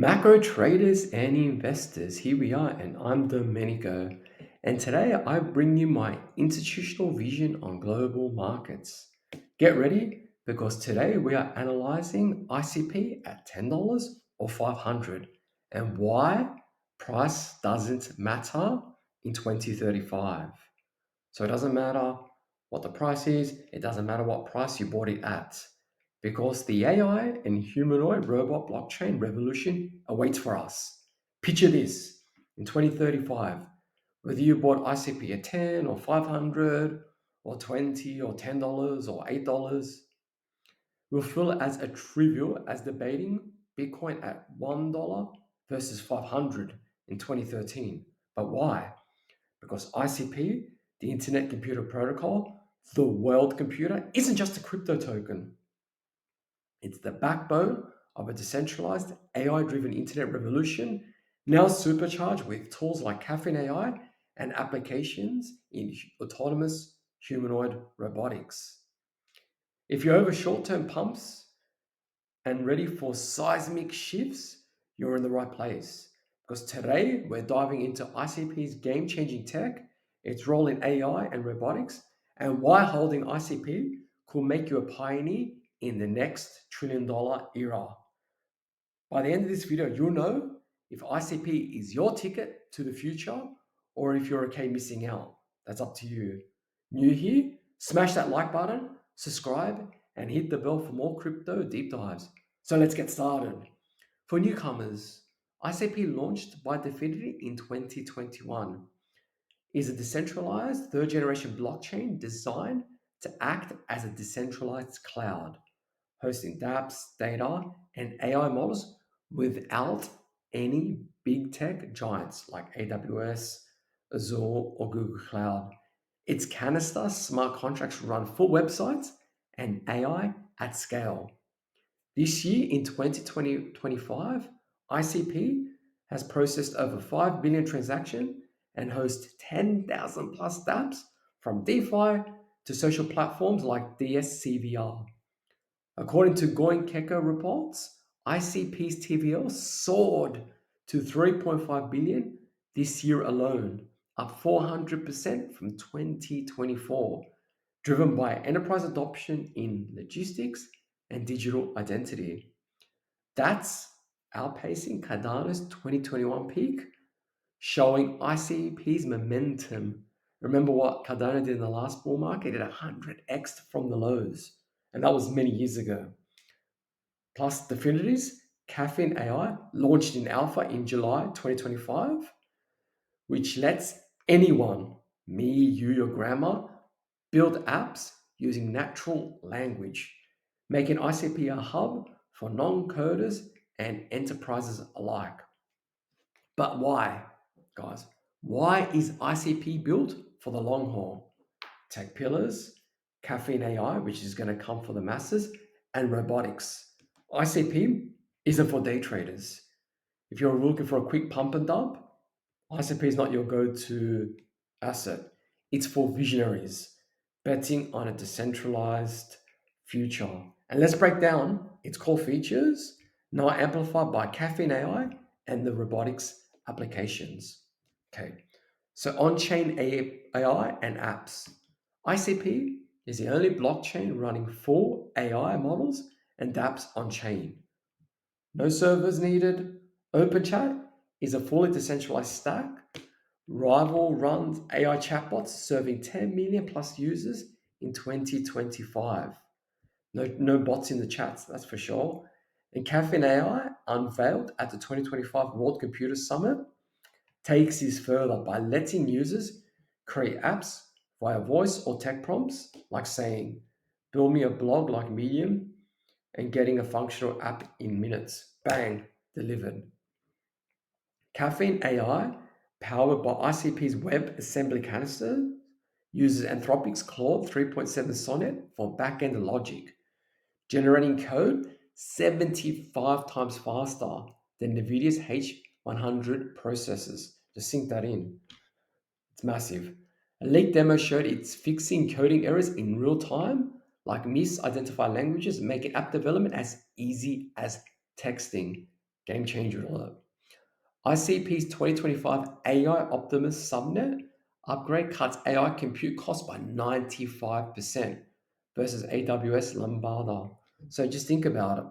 Macro traders and investors, here we are, and I'm Domenico. And today I bring you my institutional vision on global markets. Get ready because today we are analyzing ICP at $10 or 500 and why price doesn't matter in 2035. So it doesn't matter what the price is, it doesn't matter what price you bought it at, because the AI and humanoid robot blockchain revolution awaits for us. Picture this in 2035, whether you bought ICP at 10 or 500 or 20 or $10 or $8 will feel as a trivial as debating Bitcoin at $1 versus 500 in 2013. But why? Because ICP, the Internet Computer Protocol, the world computer, isn't just a crypto token. It's the backbone of a decentralized AI driven internet revolution, now supercharged with tools like Caffeine AI and applications in autonomous humanoid robotics. If you're over short term pumps and ready for seismic shifts, you're in the right place. Because today we're diving into ICP's game changing tech, its role in AI and robotics, and why holding ICP could make you a pioneer in the next $1 trillion era. By the end of this video, you'll know if ICP is your ticket to the future or if you're okay missing out. That's up to you. New here? Smash that like button, subscribe, and hit the bell for more crypto deep dives. So let's get started. For newcomers, ICP launched by Definity in 2021 is a decentralized third generation blockchain designed to act as a decentralized cloud hosting dApps, data, and AI models without any big tech giants like AWS, Azure, or Google Cloud. Its canister smart contracts run full websites and AI at scale. This year in 2025, ICP has processed over 5 billion transactions and hosts 10,000 plus dApps from DeFi to social platforms like DSCVR. According to Goinkeka reports, ICP's TVL soared to 3.5 billion this year alone, up 400% from 2024, driven by enterprise adoption in logistics and digital identity. That's outpacing Cardano's 2021 peak, showing ICP's momentum. Remember what Cardano did in the last bull market? It 100x from the lows, and that was many years ago. Plus, Definity's Caffeine AI launched in alpha in July 2025, which lets anyone, me, you, your grandma, build apps using natural language, making ICP a hub for non coders and enterprises alike. But why, guys? Why is ICP built for the long haul? Tech pillars, Caffeine AI, which is going to come for the masses, and robotics. ICP isn't for day traders. If you're looking for a quick pump and dump, ICP is not your go to asset. It's for visionaries betting on a decentralized future. And let's break down its core features, now amplified by Caffeine AI and the robotics applications. Okay, so on chain AI and apps. ICP is the only blockchain running full AI models and dApps on chain. No servers needed. OpenChat is a fully decentralized stack. Rival runs AI chatbots serving 10 million plus users in 2025. No bots in the chats, that's for sure. And Caffeine AI, unveiled at the 2025 World Computer Summit, takes this further by letting users create apps via voice or tech prompts, like saying, build me a blog like Medium, and getting a functional app in minutes. Bang, delivered. Caffeine AI, powered by ICP's WebAssembly canister, uses Anthropic's Claude 3.7 Sonnet for backend logic, generating code 75 times faster than NVIDIA's H100 processors. Just sink that in. It's massive. A leaked demo showed it's fixing coding errors in real time, like misidentified languages, making app development as easy as texting. Game changer alert. ICP's 2025 AI Optimus subnet upgrade cuts AI compute costs by 95% versus AWS Lambda. So just think about it.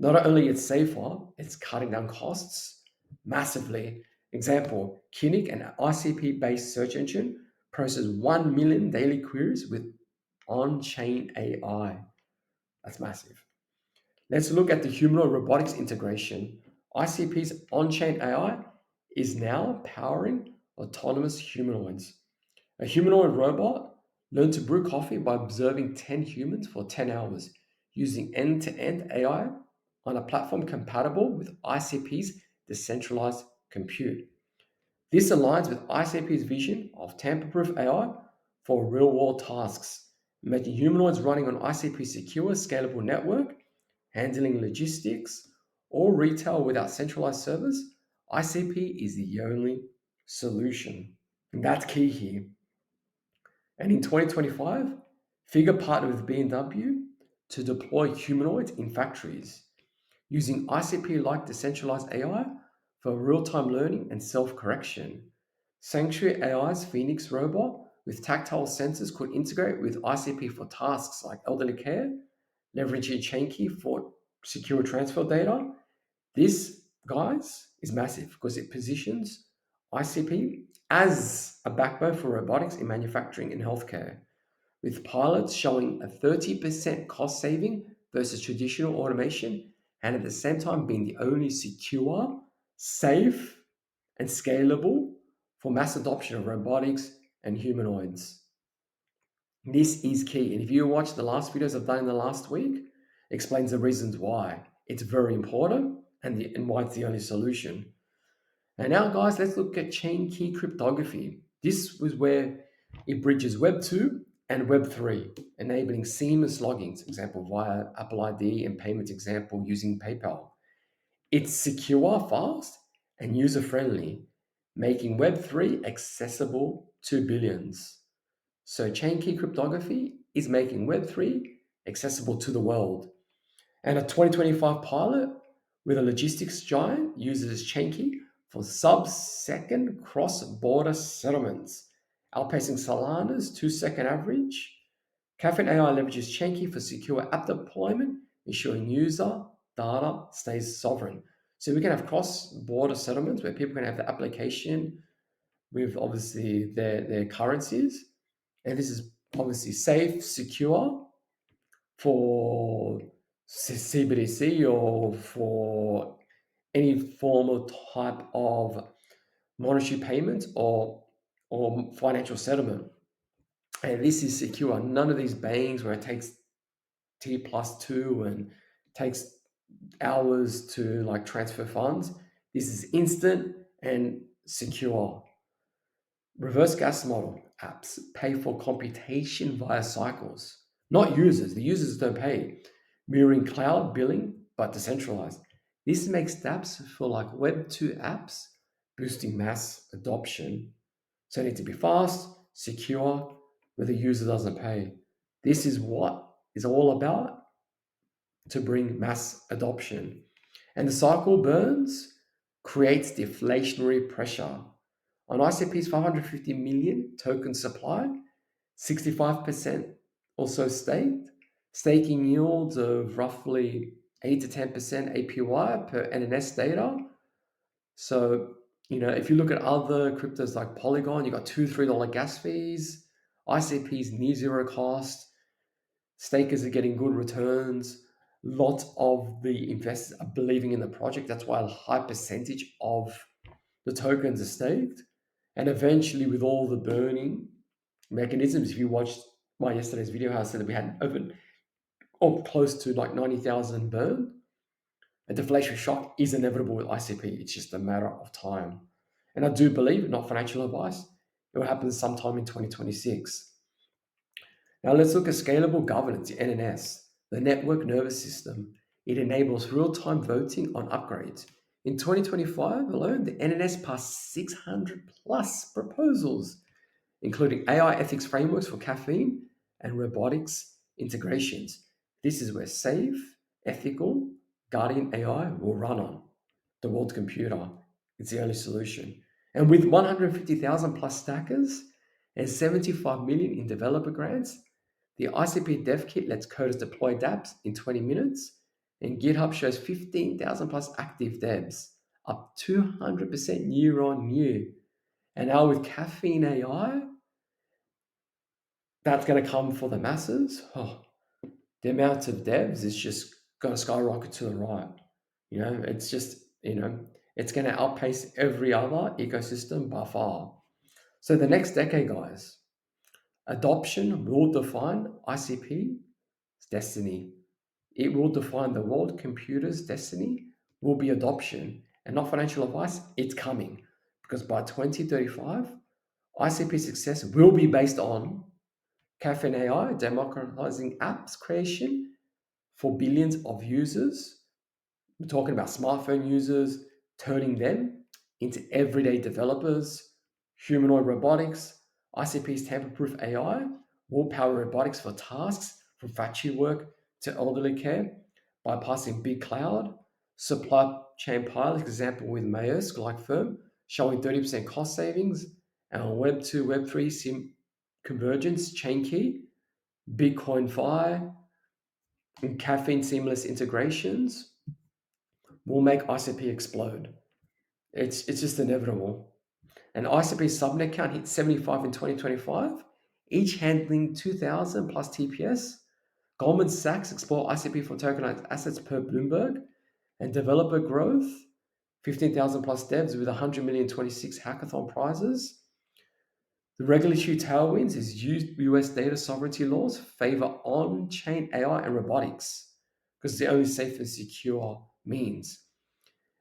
Not only it's safer, it's cutting down costs massively. Example, Kinnick, an ICP-based search engine, processes 1 million daily queries with on-chain AI. That's massive. Let's look at the humanoid robotics integration. ICP's on-chain AI is now powering autonomous humanoids. A humanoid robot learned to brew coffee by observing 10 humans for 10 hours using end-to-end AI on a platform compatible with ICP's decentralized compute. This aligns with ICP's vision of tamper-proof AI for real-world tasks, making humanoids running on ICP's secure, scalable network, handling logistics or retail without centralized servers. ICP is the only solution. And that's key here. And in 2025, Figure partnered with BMW to deploy humanoids in factories using ICP-like decentralized AI for real-time learning and self-correction. Sanctuary AI's Phoenix robot with tactile sensors could integrate with ICP for tasks like elderly care, leveraging chain key for secure transfer data. This, guys, is massive because it positions ICP as a backbone for robotics in manufacturing and healthcare, with pilots showing a 30% cost saving versus traditional automation, and at the same time being the only secure, safe, and scalable for mass adoption of robotics and humanoids. This is key. And if you watch the last videos I've done in the last week, explains the reasons why it's very important and why it's the only solution. And now, guys, let's look at chain key cryptography. This was where it bridges Web 2 and Web 3, enabling seamless logins, example via Apple ID and payment example using PayPal. It's secure, fast, and user friendly, making Web 3 accessible to billions. So, chain key cryptography is making Web 3 accessible to the world. And a 2025 pilot with a logistics giant uses Chainky for sub-second cross-border settlements, outpacing Solana's 2-second average. Caffeine AI leverages Chainky for secure app deployment, ensuring user data stays sovereign. So we can have cross-border settlements where people can have the application with obviously their currencies. And this is obviously safe, secure, for CBDC or for any form or type of monetary payment or financial settlement. And this is secure. None of these banks where it takes T plus two and takes hours to like transfer funds. This is instant and secure. Reverse gas model apps pay for computation via cycles, not users. The users don't pay, mirroring cloud billing but decentralized. This makes dApps for like Web 2 apps, boosting mass adoption. So they need to be fast, secure, where the user doesn't pay. This is what is all about to bring mass adoption. And the cycle burns creates deflationary pressure. On ICP's 550 million token supply, 65% also staked, staking yields of roughly 8 to 10% APY per NNS data. So, if you look at other cryptos like Polygon, you got $2, $3 gas fees, ICP's near zero cost, stakers are getting good returns. Lots of the investors are believing in the project. That's why a high percentage of the tokens are staked. And eventually, with all the burning mechanisms, if you watched my yesterday's video, how I said that we had over or close to like 90,000 burn, a deflation shock is inevitable with ICP. It's just a matter of time. And I do believe, not financial advice, it will happen sometime in 2026. Now let's look at scalable governance, the NNS, the network nervous system. It enables real-time voting on upgrades. In 2025 alone, the NNS passed 600 plus proposals, including AI ethics frameworks for caffeine and robotics integrations. This is where safe, ethical, Guardian AI will run on the world computer. It's the only solution. And with 150,000 plus stackers and 75 million in developer grants, the ICP dev kit lets coders deploy dApps in 20 minutes, and GitHub shows 15,000 plus active devs, up 200% year on year. And now with Caffeine AI, that's going to come for the masses. Oh, the amount of devs is just going to skyrocket to the right. It's just, it's going to outpace every other ecosystem by far. So the next decade, guys, adoption will define ICP's destiny. It will define the world computer's destiny will be adoption and not financial advice. It's coming because by 2035, ICP success will be based on Caffeine AI democratizing apps creation for billions of users. We're talking about smartphone users, turning them into everyday developers. Humanoid robotics, ICP's tamper-proof AI will power robotics for tasks from factory work to elderly care, bypassing big cloud. Supply chain pilot example with Maersk like firm showing 30% cost savings, and Web 2, Web 3 sim convergence, chain key, Bitcoin Fi, and caffeine seamless integrations will make ICP explode. It's just inevitable. And ICP subnet count hit 75 in 2025, each handling 2,000 plus TPS. Goldman Sachs explore ICP for tokenized assets per Bloomberg, and developer growth, 15,000 plus devs with 100 million 26 hackathon prizes. The regulatory tailwinds is US data sovereignty laws favor on-chain AI and robotics because it's the only safe and secure means.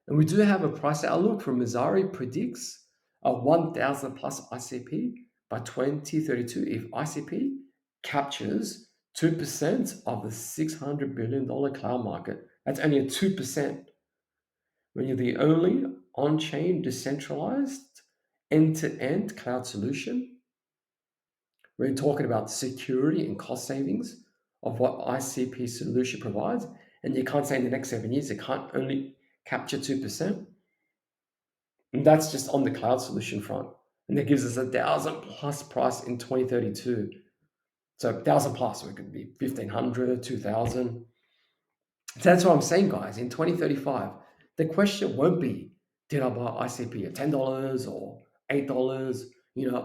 And we do have a price outlook from Mizari predicts a 1,000 plus ICP by 2032 if ICP captures 2% of the $600 billion cloud market. That's only a 2% when you're the only on-chain decentralized end-to-end cloud solution. We're talking about security and cost savings of what ICP solution provides. And you can't say in the next 7 years, it can't only capture 2%. And that's just on the cloud solution front. And that gives us 1,000 plus price in 2032. So 1,000 plus, it could be 1,500, 2,000. So that's what I'm saying, guys. In 2035, the question won't be, did I buy ICP at $10 or $8?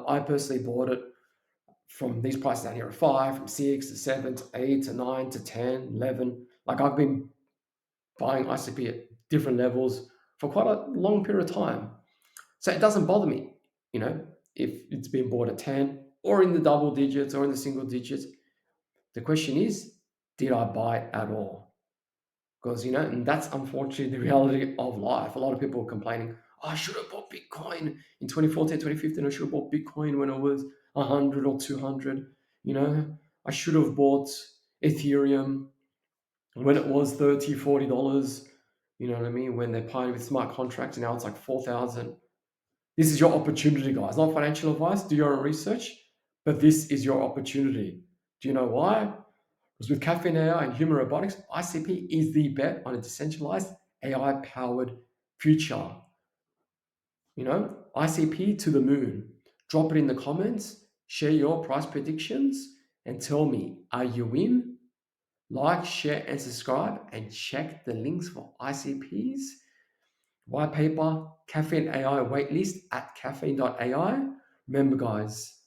I personally bought it from these prices down here at 5, from 6 to 7 to 8 to 9 to 10, 11. Like I've been buying ICP at different levels for quite a long period of time. So it doesn't bother me, if it's been bought at 10 or in the double digits or in the single digits. The question is, did I buy it at all? Because, and that's unfortunately the reality of life. A lot of people are complaining, oh, I should have bought Bitcoin in 2014, 2015. I should have bought Bitcoin when it was 100 or 200. I should have bought Ethereum when it was 30, $40. You know what I mean? When they're playing with smart contracts, and now it's like 4,000. This is your opportunity, guys. Not financial advice. Do your own research, but this is your opportunity. Do you know why? Because with Caffeine AI and human robotics, ICP is the bet on a decentralized AI-powered future. ICP to the moon. Drop it in the comments, share your price predictions, and tell me, are you in? Like, share, and subscribe, and check the links for ICP's white paper, Caffeine AI waitlist at caffeine.ai. Remember, guys,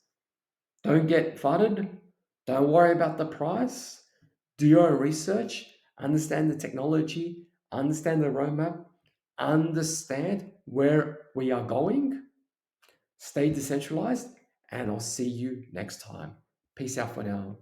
don't get flooded. Don't worry about the price. Do your own research. Understand the technology. Understand the roadmap. Understand where we are going. Stay decentralized. And I'll see you next time. Peace out for now.